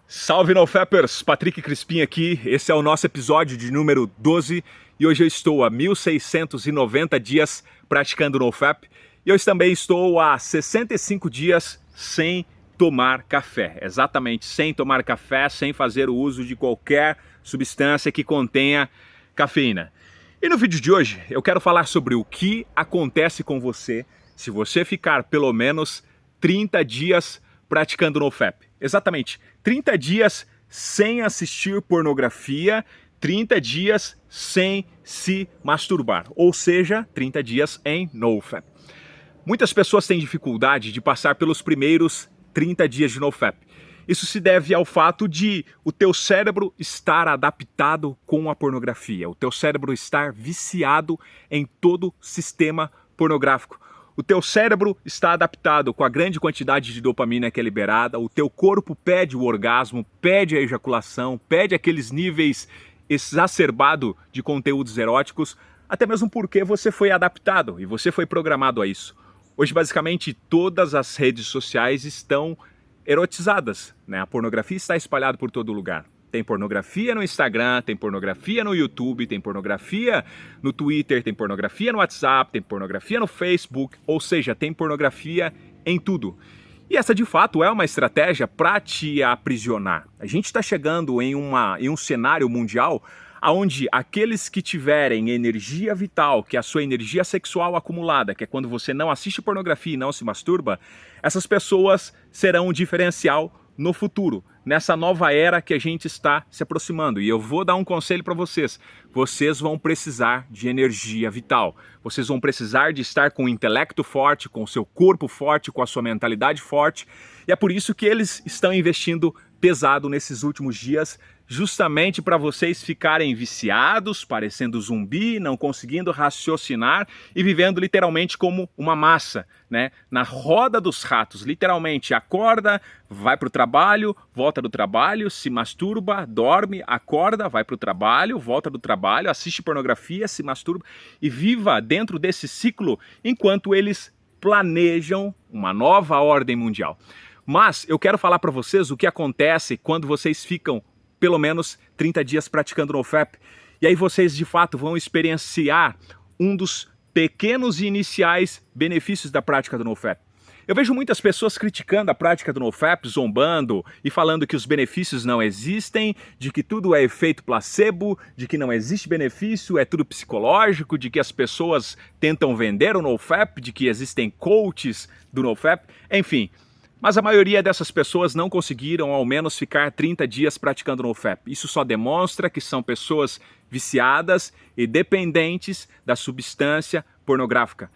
Salve NoFapers, Patrick Crispim aqui, esse é o nosso episódio de número 12 e hoje eu estou há 1690 dias praticando NoFap e hoje também estou há 65 dias sem tomar café, exatamente, sem tomar café, sem fazer o uso de qualquer substância que contenha cafeína. E no vídeo de hoje eu quero falar sobre o que acontece com você se você ficar pelo menos 30 dias praticando NoFap. Exatamente, 30 dias sem assistir pornografia, 30 dias sem se masturbar, ou seja, 30 dias em NoFap. Muitas pessoas têm dificuldade de passar pelos primeiros 30 dias de NoFap. Isso se deve ao fato de o teu cérebro estar adaptado com a pornografia, o teu cérebro estar viciado em todo o sistema pornográfico. O teu cérebro está adaptado com a grande quantidade de dopamina que é liberada, o teu corpo pede o orgasmo, pede a ejaculação, pede aqueles níveis exacerbados de conteúdos eróticos, até mesmo porque você foi adaptado e você foi programado a isso. Hoje, basicamente, todas as redes sociais estão erotizadas, né? A pornografia está espalhada por todo lugar. Tem pornografia no Instagram, tem pornografia no YouTube, tem pornografia no Twitter, tem pornografia no WhatsApp, tem pornografia no Facebook, ou seja, tem pornografia em tudo. E essa de fato é uma estratégia para te aprisionar. A gente está chegando em um cenário mundial onde aqueles que tiverem energia vital, que é a sua energia sexual acumulada, que é quando você não assiste pornografia e não se masturba, essas pessoas serão um diferencial no futuro, nessa nova era que a gente está se aproximando. E eu vou dar um conselho para vocês. Vocês vão precisar de energia vital. Vocês vão precisar de estar com o intelecto forte, com o seu corpo forte, com a sua mentalidade forte. E é por isso que eles estão investindo pesado nesses últimos dias, justamente para vocês ficarem viciados, parecendo zumbi, não conseguindo raciocinar e vivendo literalmente como uma massa, né? Na roda dos ratos, literalmente acorda, vai para o trabalho, volta do trabalho, se masturba, dorme, acorda, vai para o trabalho, volta do trabalho, assiste pornografia, se masturba e viva dentro desse ciclo enquanto eles planejam uma nova ordem mundial. Mas eu quero falar para vocês o que acontece quando vocês ficam pelo menos 30 dias praticando NoFap. E aí vocês de fato vão experienciar um dos pequenos e iniciais benefícios da prática do NoFap. Eu vejo muitas pessoas criticando a prática do NoFap, zombando e falando que os benefícios não existem, de que tudo é efeito placebo, de que não existe benefício, é tudo psicológico, de que as pessoas tentam vender o NoFap, de que existem coaches do NoFap, enfim. Mas a maioria dessas pessoas não conseguiram ao menos ficar 30 dias praticando NoFap. Isso só demonstra que são pessoas viciadas e dependentes da substância pornográfica.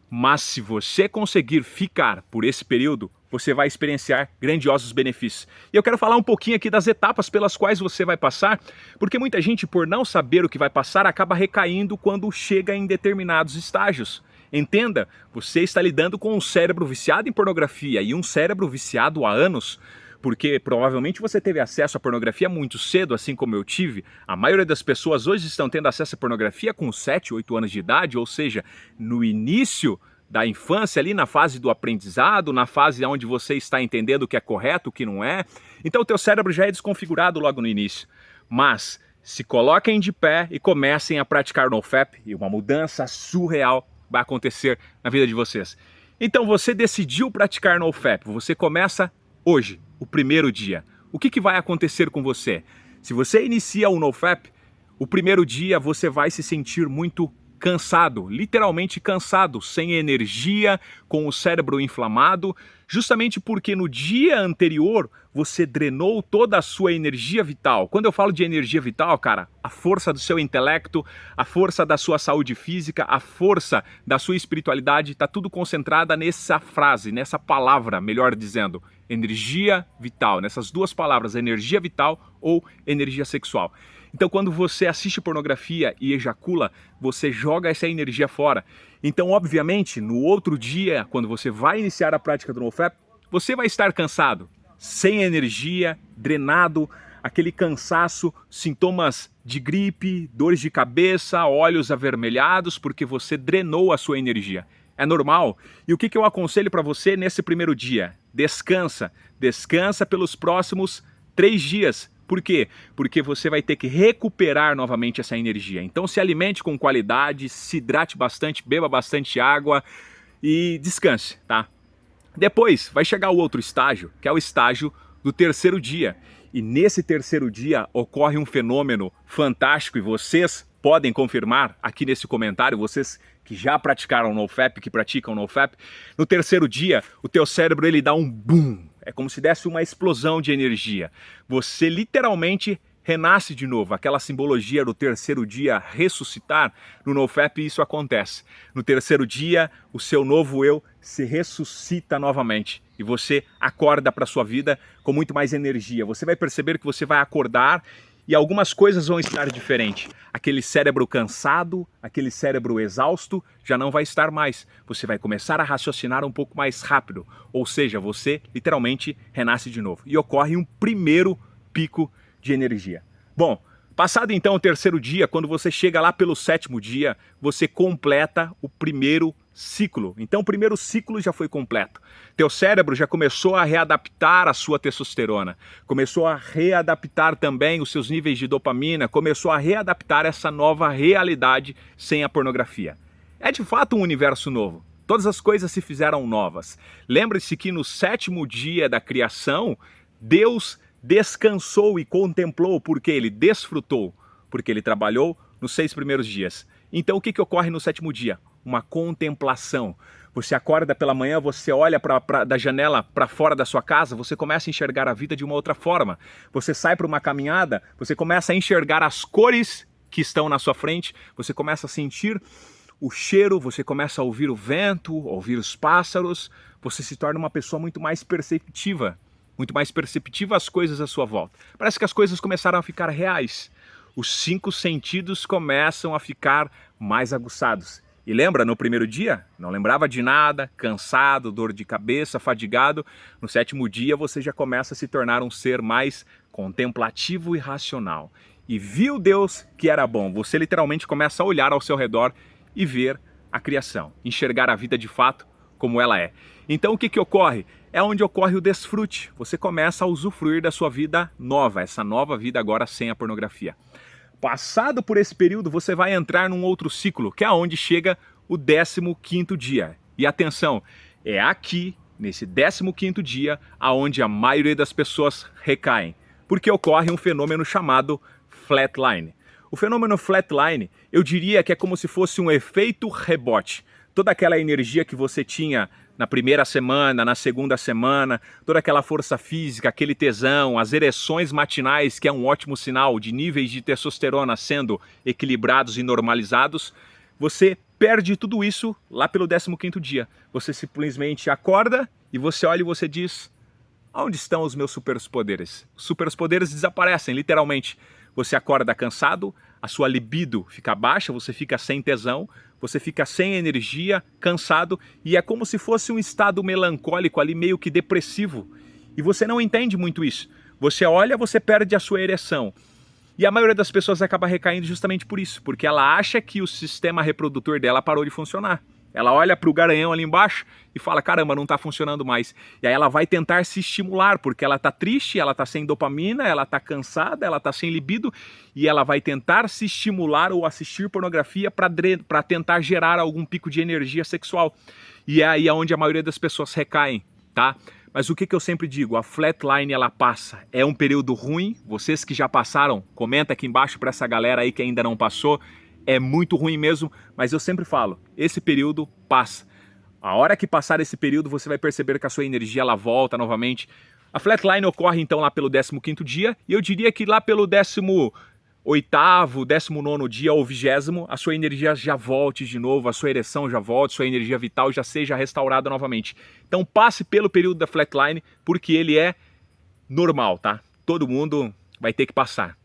Mas se você conseguir ficar por esse período, você vai experienciar grandiosos benefícios. E eu quero falar um pouquinho aqui das etapas pelas quais você vai passar, porque muita gente, por não saber o que vai passar, acaba recaindo quando chega em determinados estágios. Entenda, você está lidando com um cérebro viciado em pornografia e um cérebro viciado há anos, porque provavelmente você teve acesso à pornografia muito cedo, assim como eu tive. A maioria das pessoas hoje estão tendo acesso à pornografia com 7, 8 anos de idade, ou seja, no início da infância, ali na fase do aprendizado, na fase onde você está entendendo o que é correto, o que não é. Então o teu cérebro já é desconfigurado logo no início. Mas se coloquem de pé e comecem a praticar NoFap e uma mudança surreal vai acontecer na vida de vocês. Então você decidiu praticar NoFap, você começa hoje, o primeiro dia. O que vai acontecer com você? Se você inicia o NoFap, o primeiro dia você vai se sentir muito cansado, literalmente cansado, sem energia, com o cérebro inflamado, justamente porque no dia anterior você drenou toda a sua energia vital. Quando eu falo de energia vital, cara, a força do seu intelecto, a força da sua saúde física, a força da sua espiritualidade, está tudo concentrada nessa frase, nessa palavra, melhor dizendo, energia vital, nessas duas palavras, energia vital ou energia sexual. Então quando você assiste pornografia e ejacula, você joga essa energia fora. Então obviamente, no outro dia, quando você vai iniciar a prática do NoFap, você vai estar cansado, sem energia, drenado, aquele cansaço, sintomas de gripe, dores de cabeça, olhos avermelhados, porque você drenou a sua energia. É normal. E o que eu aconselho para você nesse primeiro dia? Descansa. Descansa pelos próximos 3 dias. Por quê? Porque você vai ter que recuperar novamente essa energia. Então se alimente com qualidade, se hidrate bastante, beba bastante água e descanse, tá? Depois vai chegar o outro estágio, que é o estágio do terceiro dia. E nesse terceiro dia ocorre um fenômeno fantástico e vocês podem confirmar aqui nesse comentário, vocês que já praticaram NoFap, que praticam NoFap, no terceiro dia o teu cérebro ele dá um boom, é como se desse uma explosão de energia. Você literalmente renasce de novo, aquela simbologia do terceiro dia ressuscitar, no NoFap isso acontece. No terceiro dia o seu novo eu se ressuscita novamente e você acorda para a sua vida com muito mais energia. Você vai perceber que você vai acordar e algumas coisas vão estar diferentes. Aquele cérebro cansado, aquele cérebro exausto já não vai estar mais. Você vai começar a raciocinar um pouco mais rápido. Ou seja, você literalmente renasce de novo. E ocorre um primeiro pico de energia. Bom, passado então o terceiro dia, quando você chega lá pelo sétimo dia, você completa o primeiro ciclo. Então o primeiro ciclo já foi completo. Teu cérebro já começou a readaptar a sua testosterona, começou a readaptar também os seus níveis de dopamina, começou a readaptar essa nova realidade sem a pornografia. É de fato um universo novo. Todas as coisas se fizeram novas. Lembre-se que no sétimo dia da criação, Deus descansou e contemplou, porque ele desfrutou, porque ele trabalhou nos 6 primeiros dias. Então o que ocorre no sétimo dia? Uma contemplação. Você acorda pela manhã, você olha da janela para fora da sua casa, você começa a enxergar a vida de uma outra forma. Você sai para uma caminhada, você começa a enxergar as cores que estão na sua frente, você começa a sentir o cheiro, você começa a ouvir o vento, ouvir os pássaros, você se torna uma pessoa muito mais perceptiva às coisas à sua volta. Parece que as coisas começaram a ficar reais. Os 5 sentidos começam a ficar mais aguçados. E lembra, no primeiro dia, não lembrava de nada, cansado, dor de cabeça, fadigado. No sétimo dia você já começa a se tornar um ser mais contemplativo e racional. E viu Deus que era bom. Você literalmente começa a olhar ao seu redor e ver a criação, enxergar a vida de fato como ela é. Então o que ocorre? É onde ocorre o desfrute. Você começa a usufruir da sua vida nova, essa nova vida agora sem a pornografia. Passado por esse período, você vai entrar num outro ciclo, que é onde chega o 15º dia. E atenção, é aqui, nesse 15º dia, aonde a maioria das pessoas recaem. Porque ocorre um fenômeno chamado flatline. O fenômeno flatline, eu diria que é como se fosse um efeito rebote. Toda aquela energia que você tinha na primeira semana, na segunda semana, toda aquela força física, aquele tesão, as ereções matinais, que é um ótimo sinal de níveis de testosterona sendo equilibrados e normalizados, você perde tudo isso lá pelo 15º dia. Você simplesmente acorda e você olha e você diz: onde estão os meus superpoderes? Os superpoderes desaparecem, literalmente. Você acorda cansado, a sua libido fica baixa, você fica sem tesão, você fica sem energia, cansado, e é como se fosse um estado melancólico ali, meio que depressivo. E você não entende muito isso. Você olha, você perde a sua ereção. E a maioria das pessoas acaba recaindo justamente por isso, porque ela acha que o sistema reprodutor dela parou de funcionar. Ela olha para o garanhão ali embaixo e fala: caramba, não está funcionando mais. E aí ela vai tentar se estimular, porque ela está triste, ela está sem dopamina, ela está cansada, ela está sem libido, e ela vai tentar se estimular ou assistir pornografia para tentar gerar algum pico de energia sexual. E é aí onde a maioria das pessoas recaem, tá? Mas o que eu sempre digo, a flatline ela passa, é um período ruim. Vocês que já passaram, comenta aqui embaixo para essa galera aí que ainda não passou. É muito ruim mesmo, mas eu sempre falo, esse período passa. A hora que passar esse período, você vai perceber que a sua energia ela volta novamente. A flatline ocorre então lá pelo 15º dia, e eu diria que lá pelo 18º, 19º dia ou 20º, a sua energia já volte de novo, a sua ereção já volte, sua energia vital já seja restaurada novamente. Então passe pelo período da flatline, porque ele é normal, tá? Todo mundo vai ter que passar.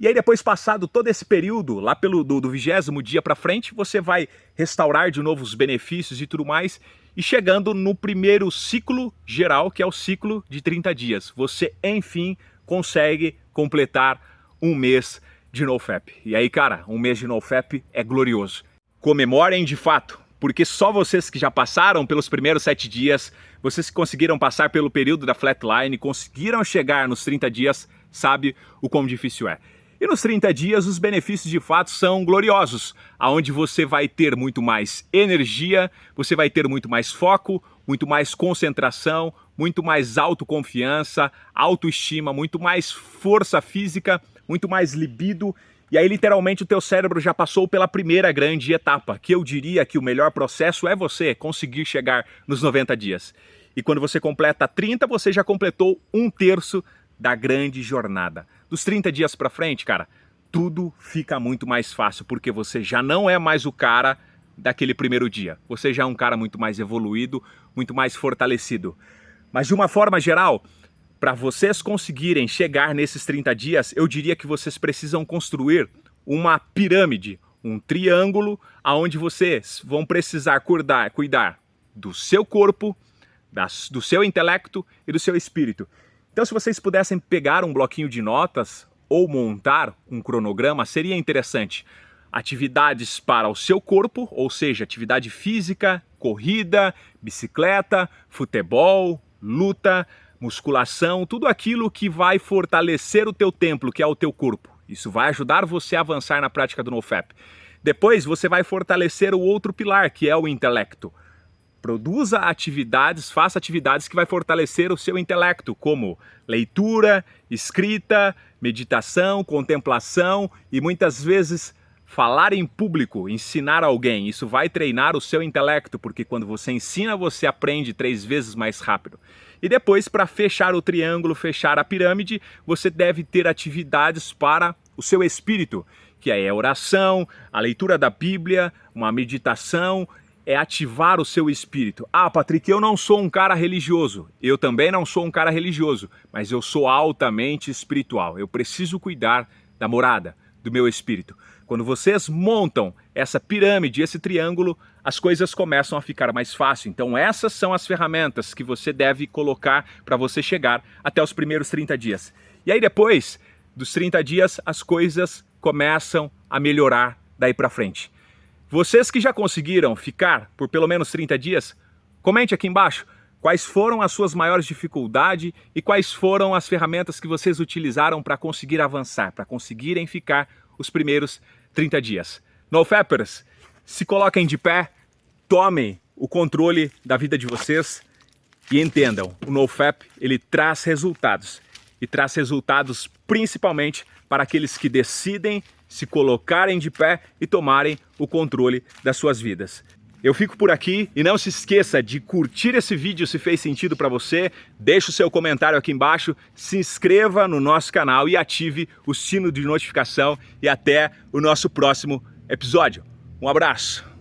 E aí depois passado todo esse período, lá do 20º dia para frente, você vai restaurar de novo os benefícios e tudo mais, e chegando no primeiro ciclo geral, que é o ciclo de 30 dias. Você, enfim, consegue completar um mês de NoFap. E aí, cara, um mês de NoFap é glorioso. Comemorem de fato, porque só vocês que já passaram pelos primeiros 7 dias, vocês que conseguiram passar pelo período da flatline, conseguiram chegar nos 30 dias, sabe o quão difícil é. E nos 30 dias os benefícios de fato são gloriosos, aonde você vai ter muito mais energia, você vai ter muito mais foco, muito mais concentração, muito mais autoconfiança, autoestima, muito mais força física, muito mais libido. E aí literalmente o teu cérebro já passou pela primeira grande etapa, que eu diria que o melhor processo é você conseguir chegar nos 90 dias. E quando você completa 30, você já completou 1/3 da grande jornada. Dos 30 dias para frente, cara, tudo fica muito mais fácil, porque você já não é mais o cara daquele primeiro dia. Você já é um cara muito mais evoluído, muito mais fortalecido. Mas de uma forma geral, para vocês conseguirem chegar nesses 30 dias, eu diria que vocês precisam construir uma pirâmide, um triângulo, onde vocês vão precisar cuidar do seu corpo, do seu intelecto e do seu espírito. Então, se vocês pudessem pegar um bloquinho de notas ou montar um cronograma, seria interessante. Atividades para o seu corpo, ou seja, atividade física, corrida, bicicleta, futebol, luta, musculação, tudo aquilo que vai fortalecer o teu templo, que é o teu corpo. Isso vai ajudar você a avançar na prática do NoFap. Depois você vai fortalecer o outro pilar, que é o intelecto. Produza atividades, faça atividades que vai fortalecer o seu intelecto, como leitura, escrita, meditação, contemplação e muitas vezes falar em público, ensinar alguém. Isso vai treinar o seu intelecto, porque quando você ensina, você aprende 3 vezes mais rápido. E depois, para fechar o triângulo, fechar a pirâmide, você deve ter atividades para o seu espírito, que é a oração, a leitura da Bíblia, uma meditação, é ativar o seu espírito. Ah, Patrick, eu não sou um cara religioso. Eu também não sou um cara religioso, mas eu sou altamente espiritual. Eu preciso cuidar da morada do meu espírito. Quando vocês montam essa pirâmide, esse triângulo, as coisas começam a ficar mais fácil. Então essas são as ferramentas que você deve colocar para você chegar até os primeiros 30 dias. E aí depois dos 30 dias, as coisas começam a melhorar daí para frente. Vocês que já conseguiram ficar por pelo menos 30 dias, comente aqui embaixo quais foram as suas maiores dificuldades e quais foram as ferramentas que vocês utilizaram para conseguir avançar, para conseguirem ficar os primeiros 30 dias. NoFappers, se coloquem de pé, tomem o controle da vida de vocês e entendam, o NoFap ele traz resultados e traz resultados principalmente para aqueles que decidem se colocarem de pé e tomarem o controle das suas vidas. Eu fico por aqui e não se esqueça de curtir esse vídeo se fez sentido para você, deixe o seu comentário aqui embaixo, se inscreva no nosso canal e ative o sino de notificação e até o nosso próximo episódio. Um abraço!